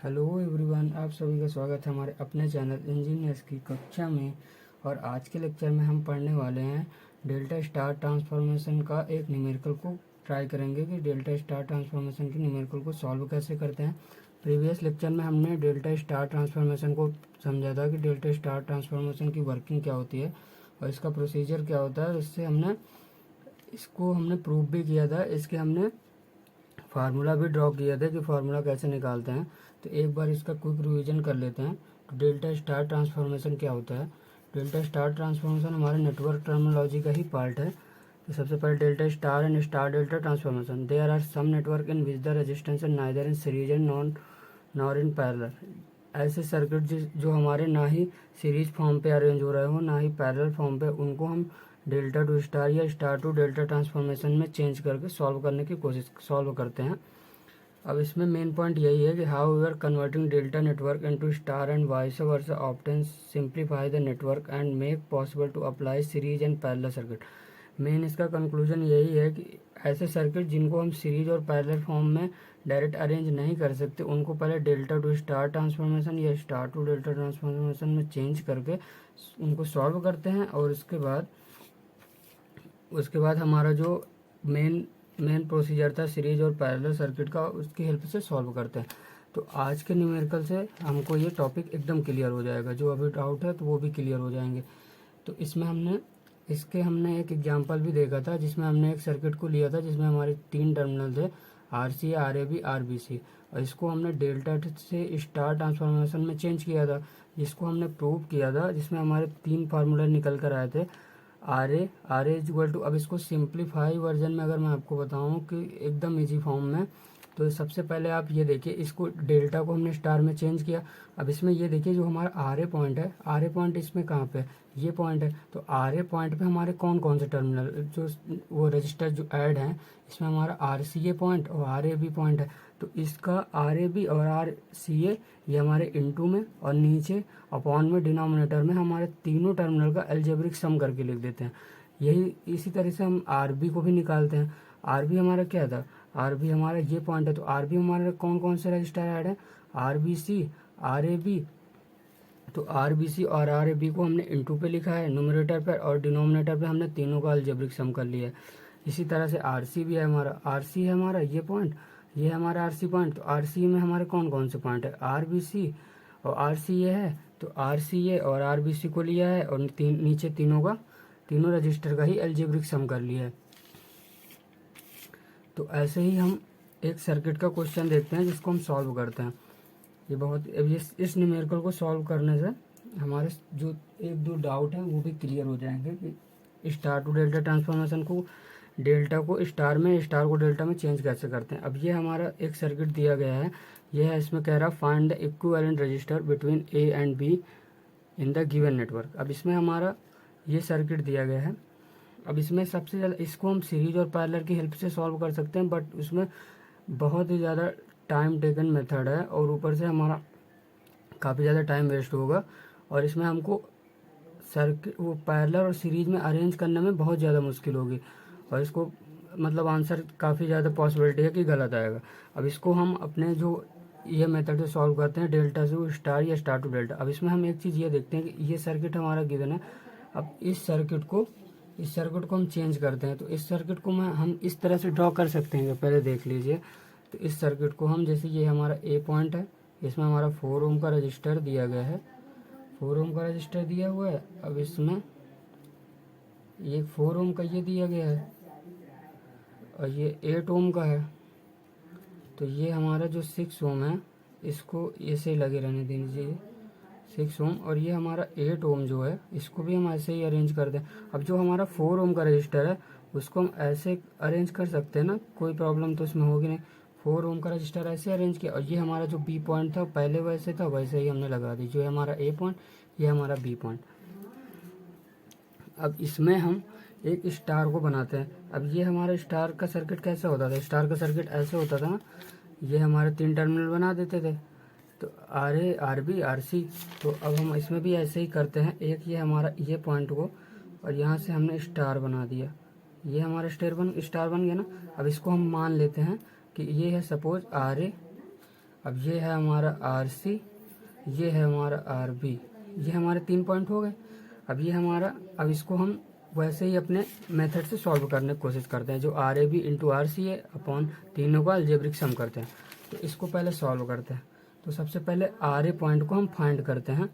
Hello everyone, आप सभी का स्वागत है हमारे अपने चैनल इंजीनियर्स की कक्षा में। और आज के लेक्चर में हम पढ़ने वाले हैं डेल्टा स्टार ट्रांसफॉर्मेशन का एक न्यूमेरिकल को ट्राई करेंगे कि डेल्टा स्टार ट्रांसफॉर्मेशन की न्यूमेरिकल को सॉल्व कैसे करते हैं। प्रीवियस लेक्चर में हमने डेल्टा स्टार ट्रांसफॉर्मेशन को समझा था कि डेल्टा स्टार ट्रांसफॉर्मेशन की वर्किंग क्या होती है और इसका प्रोसीजर क्या होता है। इससे हमने प्रूव भी किया था। इसके हमने फार्मूला भी ड्रॉ किया था कि फार्मूला कैसे निकालते हैं। तो एक बार इसका क्विक रिवीजन कर लेते हैं। तो डेल्टा स्टार ट्रांसफॉर्मेशन क्या होता है। डेल्टा स्टार ट्रांसफॉर्मेशन हमारे नेटवर्क टर्मिनोलॉजी का ही पार्ट है। तो सबसे पहले delta star and star delta transformation. There are some network in which the resistance and neither in series and nor in parallel. ऐसे सर्किट जो हमारे ना ही सीरीज फॉर्म पे अरेंज हो रहे हो ना ही पैरेलल फॉर्म पे, उनको हम डेल्टा टू स्टार या स्टार टू डेल्टा ट्रांसफॉर्मेशन में चेंज करके सॉल्व करते हैं। अब इसमें मेन पॉइंट यही है कि how we are converting delta network into star and vice versa often simplify the network and make possible to apply series and parallel circuit. Main इसका कंक्लूजन यही है कि ऐसे सर्किट जिनको हम सीरीज और पैरेलल फॉर्म में डायरेक्ट अरेंज नहीं कर सकते, उनको पहले डेल्टा टू स्टार ट्रांसफॉर्मेशन या स्टार टू डेल्टा ट्रांसफॉर्मेशन में चेंज करके उनको सॉल्व करते हैं। और उसके बाद हमारा जो मेन प्रोसीजर था सीरीज और पैरेलल सर्किट का, उसकी हेल्प से सॉल्व करते हैं। तो आज के न्यूमेरिकल से हमको ये टॉपिक एकदम क्लियर हो जाएगा। जो अभी डाउट है तो वो भी क्लियर हो जाएंगे। तो हमने एक एग्जांपल भी देखा था जिसमें हमने एक सर्किट को लिया था जिसमें हमारे 3 टर्मिनल थे, RC, RAB, RBC। और इसको हमने डेल्टा से स्टार ट्रांसफॉर्मेशन में चेंज किया था, जिसको हमने प्रूव किया था, जिसमें हमारे 3 फार्मूले निकल कर आए थे। R A is equal to, अब इसको सिंप्लीफाई वर्जन में अगर मैं आपको बताऊं कि एकदम इजी फॉर्म में, तो सबसे पहले आप ये देखिए, इसको डेल्टा को हमने स्टार में चेंज किया। अब इसमें ये देखिए जो हमारा आर ए पॉइंट है, आर ए पॉइंट इसमें कहाँ पे है, ये पॉइंट है। तो आर ए पॉइंट पे हमारे कौन कौन से टर्मिनल जो वो रजिस्टर जो ऐड हैं, इसमें हमारा आर सी ए पॉइंट और आर ए बी पॉइंट है। तो इसका आर ए बी और आर सी ए ये हमारे इनटू में और नीचे अपॉन में डिनोमिनेटर में हमारे तीनों टर्मिनल का अलजेब्रिक सम करके लिख देते हैं। यही इसी तरह से हम आर बी को भी निकालते हैं। आर बी हमारा क्या था, आर बी हमारा ये पॉइंट है। तो आर बी हमारे कौन कौन से रजिस्टर ऐड है, R B C, R A B. तो आर बी सी और आर ए बी को हमने इनटू पे लिखा है न्यूमरेटर पर, और डिनोमिनेटर पे हमने तीनों का अलजेब्रिक सम कर लिया है। इसी तरह से आर सी भी है हमारा, आर सी है हमारा ये पॉइंट, ये है हमारा आर सी पॉइंट। तो आर सी में हमारे कौन कौन से पॉइंट है, आर बी सी और आर सी ए है। तो आर सी ए और आर बी सी को लिया है और नीचे तीनों रजिस्टर का ही अलजेब्रिक सम कर लिया है। तो ऐसे ही हम एक सर्किट का क्वेश्चन देखते हैं जिसको हम सॉल्व करते हैं। इस न्यूमेरिकल को सॉल्व करने से हमारे जो एक दो डाउट हैं वो भी क्लियर हो जाएंगे कि स्टार टू डेल्टा ट्रांसफॉर्मेशन को डेल्टा को स्टार में, स्टार को डेल्टा में चेंज कैसे करते हैं। अब ये हमारा एक सर्किट दिया गया है, यह है, इसमें कह रहा find the equivalent register between A and be in the given network. अब इसमें हमारा ये सर्किट दिया गया है। अब इसमें सबसे ज़्यादा इसको हम सीरीज और पैरेलल की हेल्प से सॉल्व कर सकते हैं, बट उसमें बहुत ही ज़्यादा टाइम टेकन मेथड है और ऊपर से हमारा काफ़ी ज़्यादा टाइम वेस्ट होगा। और इसमें हमको सर्किट वो पैरेलल और सीरीज में अरेंज करने में बहुत ज़्यादा मुश्किल होगी और इसको मतलब आंसर काफ़ी ज़्यादा पॉसिबिलिटी है कि गलत आएगा। अब इसको हम अपने जो ये मेथड से सॉल्व करते हैं डेल्टा से स्टार या स्टार टू डेल्टा। अब इसमें हम एक चीज़ ये देखते हैं कि ये सर्किट हमारा गिवन है। अब इस सर्किट को हम चेंज करते हैं। तो इस सर्किट को हम इस तरह से ड्रॉ कर सकते हैं, पहले देख लीजिए। तो इस सर्किट को हम, जैसे ये हमारा ए पॉइंट है, इसमें हमारा 4 ओम का रजिस्टर दिया गया है, 4 ओम का रजिस्टर दिया हुआ है। अब इसमें ये 4 ओम का ये दिया गया है और ये 8 ओम का है। तो ये हमारा जो 6 ओम है इसको ऐसे ही लगे रहने दीजिए, 6 ओम। और ये हमारा 8 ओम जो है इसको भी हम ऐसे ही अरेंज कर दें। अब जो हमारा 4 ओम का रजिस्टर है उसको हम ऐसे अरेंज कर सकते हैं ना, कोई प्रॉब्लम तो इसमें होगी नहीं। 4 ओम का रजिस्टर ऐसे अरेंज किया और ये हमारा जो बी पॉइंट था पहले वैसे था वैसे ही हमने लगा दी, जो है हमारा ए पॉइंट, ये हमारा बी पॉइंट। अब इसमें हम एक स्टार को बनाते हैं। अब ये हमारा स्टार का सर्किट कैसे होता था, स्टार का सर्किट ऐसे होता था ना, ये हमारे 3 टर्मिनल बना देते थे, तो R A, R B, R C. तो अब हम इसमें भी ऐसे ही करते हैं। एक ये हमारा ये पॉइंट को और यहाँ से हमने स्टार बना दिया, ये हमारा स्टार बन गया ना। अब इसको हम मान लेते हैं कि ये है सपोज आर ए, अब ये है हमारा RC, ये है हमारा RB, ये हमारे 3 पॉइंट हो गए। अब ये हमारा, अब इसको हम वैसे ही अपने मेथड से सॉल्व करने की कोशिश करते हैं, जो RAB इंटू RC है अपॉन तीनों का अलजेब्रिक सम करते हैं। तो इसको पहले सॉल्व करते हैं। तो सबसे पहले RA पॉइंट को हम फाइंड करते हैं।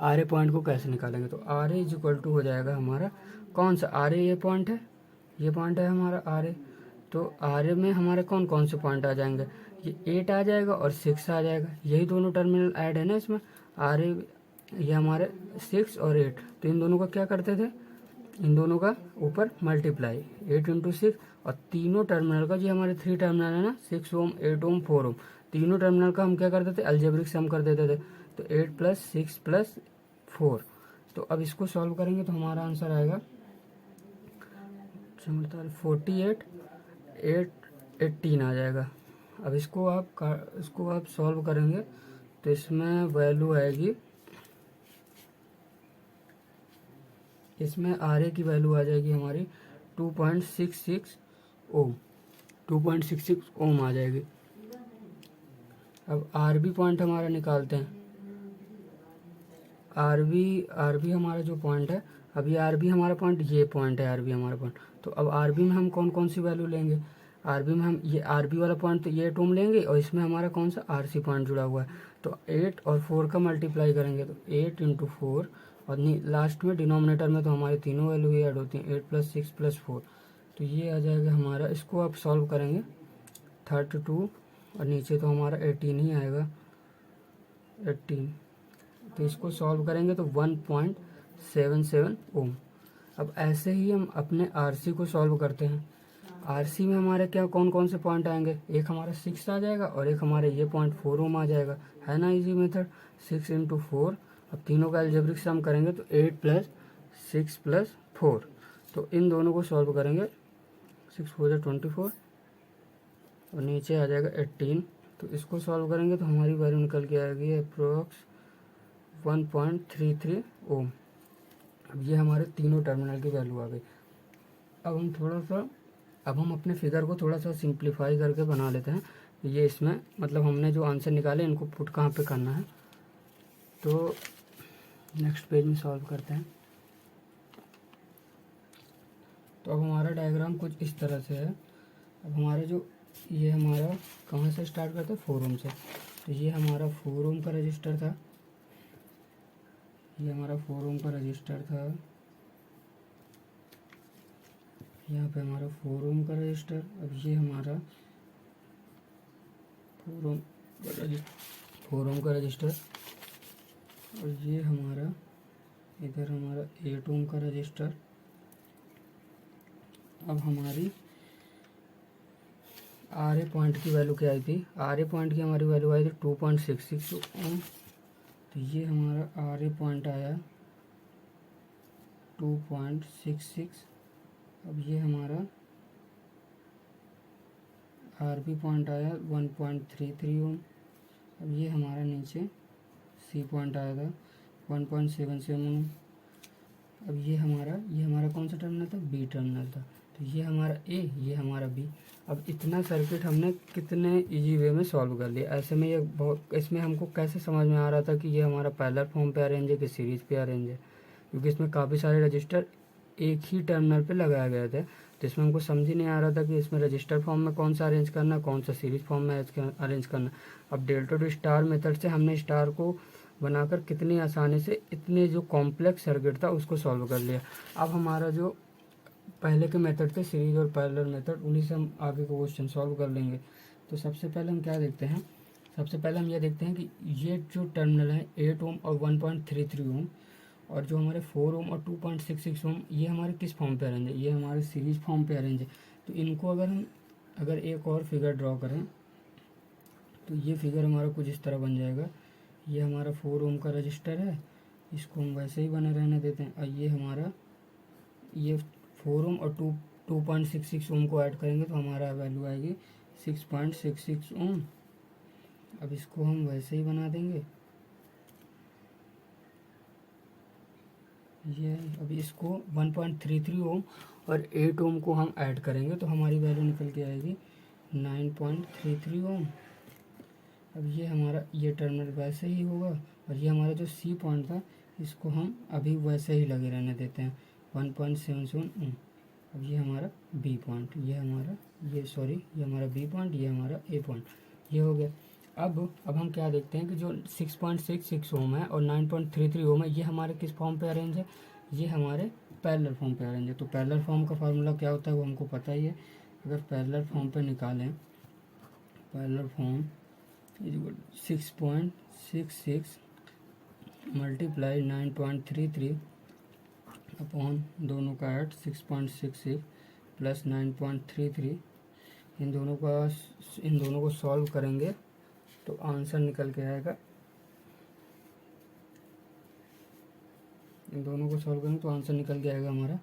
RA पॉइंट को कैसे निकालेंगे, तो RA इज इक्वल टू हो जाएगा हमारा कौन सा, RA ये पॉइंट है, ये पॉइंट है हमारा RA। तो RA में हमारे कौन कौन से पॉइंट आ जाएंगे, ये 8 आ जाएगा और 6 आ जाएगा, यही दोनों टर्मिनल ऐड है ना इसमें। RA ये हमारे 6 और 8, तो इन दोनों का क्या करते थे, इन दोनों का ऊपर मल्टीप्लाई 8 इंटू 6, और तीनों टर्मिनल का, जो हमारे 3 टर्मिनल है ना, 6 ओम 8 ओम 4 ओम, तीनों टर्मिनल का हम क्या करते थे, अलजेब्रिक सम कर देते थे। तो 8 प्लस 6 प्लस 4। तो अब इसको सॉल्व करेंगे तो हमारा आंसर आएगा 48, 18 आ जाएगा। अब इसको आप सॉल्व करेंगे तो इसमें वैल्यू आएगी, इसमें RA की वैल्यू आ जाएगी हमारी 2.66 ओम, 2.66 ओम आ जाएगी। अब RB पॉइंट हमारा निकालते हैं। RB हमारा जो पॉइंट है, अब ये RB हमारा पॉइंट, ये पॉइंट है RB हमारा पॉइंट। तो अब RB में हम कौन कौन सी वैल्यू लेंगे, RB में हम ये RB वाला पॉइंट, तो ये 8 ओम लेंगे, और इसमें हमारा कौन सा RC पॉइंट जुड़ा हुआ है। तो 8 और 4 का मल्टीप्लाई करेंगे तो 8 इंटू 4, और लास्ट में डिनोमिनेटर में तो हमारी तीनों वैल्यू ही ऐड होती हैं, 8 प्लस 6 प्लस 4। तो ये आ जाएगा हमारा, इसको आप सॉल्व करेंगे 32, और नीचे तो हमारा 18 ही आएगा, 18। तो इसको सॉल्व करेंगे तो 1.77 ओम। अब ऐसे ही हम अपने RC को सॉल्व करते हैं। RC में हमारे क्या कौन कौन से पॉइंट आएंगे, एक हमारा 6 आ जाएगा और एक हमारे ये पॉइंट 4 ओम आ जाएगा, है ना इजी मेथड, 6 इंटू 4। अब तीनों का अलजेब्रिक सम करेंगे तो 8 प्लस 6 प्लस 4। तो इन दोनों को सॉल्व करेंगे, 6 4 24, और नीचे आ जाएगा 18। तो इसको सॉल्व करेंगे तो हमारी वैल्यू निकल के आएगी अप्रोक्स 1.33 ओम। अब ये हमारे तीनों टर्मिनल की वैल्यू आ गई। अब हम अपने फिगर को थोड़ा सा सिंप्लीफाई करके बना लेते हैं। ये इसमें मतलब हमने जो आंसर निकाले इनको पुट कहाँ पे करना है, तो नेक्स्ट पेज में सॉल्व करते हैं। तो अब हमारा डायग्राम कुछ इस तरह से है। अब हमारा जो ये हमारा कहाँ से स्टार्ट करते हैं, 4 ओम से। तो ये हमारा 4 ओम का रजिस्टर था, ये हमारा 4 ओम का रजिस्टर था, यहाँ पे हमारा 4 ओम का रजिस्टर। अब ये हमारा 4 ओम का रजिस्टर, और ये हमारा इधर हमारा 8 ओम का रजिस्टर। अब हमारी RA पॉइंट की वैल्यू क्या आई थी, RA पॉइंट की हमारी वैल्यू आई थी 2.66 ओम। तो ये हमारा RA पॉइंट आया 2.66। अब ये हमारा RB पॉइंट आया 1.33 ओम। अब ये हमारा नीचे C पॉइंट आया था 1.77 ओम। अब ये हमारा कौन सा टर्मिनल था, B टर्मिनल था। तो ये हमारा A, ये हमारा B। अब इतना सर्किट हमने कितने इजी वे में सॉल्व कर लिया। ऐसे में ये बहुत, इसमें हमको कैसे समझ में आ रहा था कि ये हमारा पैरेलल फॉर्म पे अरेंज है कि सीरीज पे अरेंज है, क्योंकि इसमें काफ़ी सारे रजिस्टर एक ही टर्मिनल पे लगाए गए थे। तो इसमें हमको समझ ही नहीं आ रहा था कि इसमें रजिस्टर फॉर्म में कौन सा अरेंज करना, कौन सा सीरीज फॉर्म में अरेंज करना। अब डेल्टा टू स्टार मेथड से हमने स्टार को बनाकर कितनी आसानी से इतने जो कॉम्प्लेक्स सर्किट था उसको सॉल्व कर लिया। अब हमारा जो पहले के मेथड थे सीरीज और पैरेलल मेथड, उन्हीं से हम आगे को क्वेश्चन सॉल्व कर लेंगे। तो सबसे पहले हम क्या देखते हैं, सबसे पहले हम ये देखते हैं कि ये जो टर्मिनल है 8 ओम और 1.33 ओम, और जो हमारे 4 ओम और 2.66 ओम, ये हमारे किस फॉर्म पे अरेंज है, ये हमारे सीरीज फॉर्म पे अरेंज है। तो इनको अगर एक और फिगर ड्रॉ करें तो ये फिगर हमारा कुछ इस तरह बन जाएगा। ये हमारा 4 ओम का रजिस्टर है, इसको हम वैसे ही बने रहने देते हैं। और ये हमारा ये 4 ओम और 2.66 ओम को ऐड करेंगे तो हमारा वैल्यू आएगी 6.66 ओम। अब इसको हम वैसे ही बना देंगे। ये अब इसको 1.33 ओम और 8 ओम को हम ऐड करेंगे तो हमारी वैल्यू निकल के आएगी 9.33 ओम। अब ये हमारा ये टर्मिनल वैसे ही होगा, और ये हमारा जो सी पॉइंट था इसको हम अभी वैसे ही लगे रहने देते हैं 1.77 ओम। अब ये हमारा बी पॉइंट, ये हमारा ये हमारा बी पॉइंट, ये हमारा ए पॉइंट, ये हो गया। अब हम क्या देखते हैं कि जो 6.66 ओम है और 9.33 ओम है, ये हमारे किस फॉर्म पे अरेंज है, ये हमारे पैरेलल फॉर्म पे अरेंज है। तो पैरेलल फॉर्म का फार्मूला क्या होता है वो हमको पता ही है। अगर पैरेलल फॉर्म पे निकालें, parallel form is 6.66 multiply 9.33 upon दोनों का ऐड 6.66 प्लस 9.33, इन दोनों को सॉल्व करेंगे तो आंसर निकल के आएगा, इन दोनों को सॉल्व करेंगे तो आंसर निकल के आएगा हमारा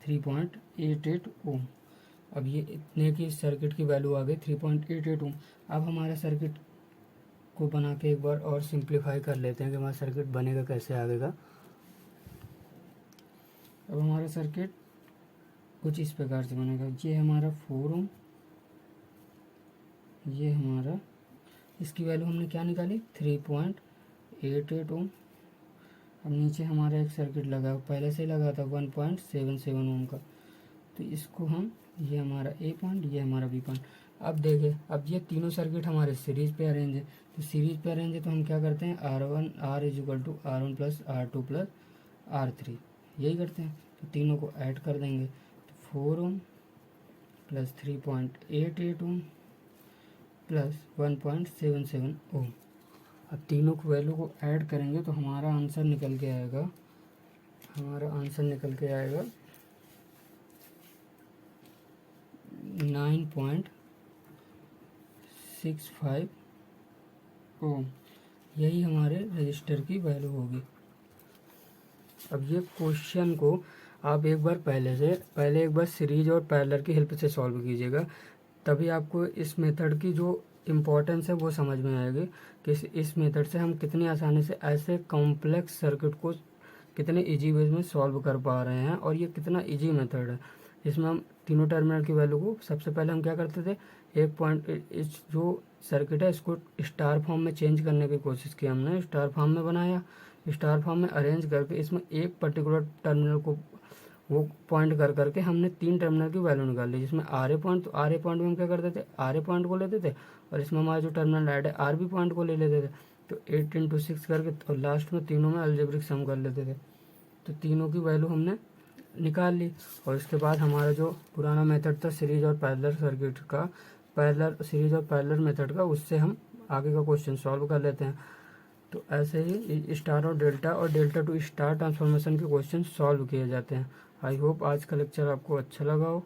3.88 ओम। अब ये इतने की सर्किट की वैल्यू आ गई 3.88 ओम। अब हमारा सर्किट को बना के एक बार और सिंप्लीफाई कर लेते हैं कि हमारा सर्किट बनेगा कैसे आगे का। अब हमारा सर्किट कुछ इस प्रकार से बनेगा, ये हमारा 4 ओम, ये हमारा, इसकी वैल्यू हमने क्या निकाली 3.88 ओम। अब नीचे हमारा एक सर्किट लगा, पहले से लगा था 1.77 ओम का, तो इसको हम, ये हमारा ए पॉइंट, ये हमारा बी पॉइंट। अब देखें, अब ये तीनों सर्किट हमारे सीरीज पे अरेंज है, तो सीरीज पे अरेंज है तो हम क्या करते हैं R is equal to R1 plus R2 plus R3, यही करते हैं। तो तीनों को ऐड कर देंगे, तो 4 ओम प्लस 3.88 ओम प्लस 1.77 ओम। अब तीनों को वैल्यू को ऐड करेंगे तो हमारा आंसर निकल के आएगा, 9.65 ओम, यही हमारे रजिस्टर की वैल्यू होगी। अब ये क्वेश्चन को आप एक बार पहले एक बार सीरीज और पैरेलल की हेल्प से सॉल्व कीजिएगा, तभी आपको इस मेथड की जो इम्पोर्टेंस है वो समझ में आएगी कि इस मेथड से हम कितनी आसानी से ऐसे कॉम्प्लेक्स सर्किट को कितने इजी वे में सॉल्व कर पा रहे हैं, और ये कितना इजी मेथड है। इसमें हम तीनों टर्मिनल की वैल्यू को सबसे पहले हम क्या करते थे, एक पॉइंट, इस जो सर्किट है इसको स्टार फॉर्म में चेंज करने की कोशिश की हमने, स्टार फॉर्म में बनाया, स्टार फॉर्म में अरेंज करके इसमें एक पर्टिकुलर टर्मिनल को वो पॉइंट कर करके हमने 3 टर्मिनल की वैल्यू निकाल ली, जिसमें आर ए पॉइंट, तो आर ए पॉइंट में हम क्या करते थे, आर ए पॉइंट को लेते थे, और इसमें हमारा जो टर्मिनल ऐड है आर बी पॉइंट को ले लेते थे। तो 8 × 6 करके और लास्ट में तीनों में अलजेब्रिक सम कर लेते थे, तो तीनों की वैल्यू हमने निकाल ली। और इसके बाद हमारा जो पुराना मेथड था सीरीज और पैरेलल सर्किट का, सीरीज और पैरेलल मेथड का, उससे हम आगे का क्वेश्चन सॉल्व कर लेते हैं। तो ऐसे ही स्टार और डेल्टा टू स्टार ट्रांसफॉर्मेशन के क्वेश्चन सॉल्व किए जाते हैं। आई होप आज का लेक्चर आपको अच्छा लगा हो।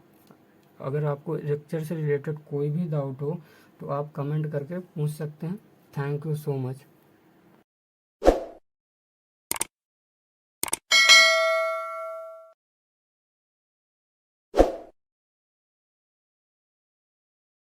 अगर आपको लेक्चर से रिलेटेड कोई भी डाउट हो तो आप कमेंट करके पूछ सकते हैं। Thank you so much.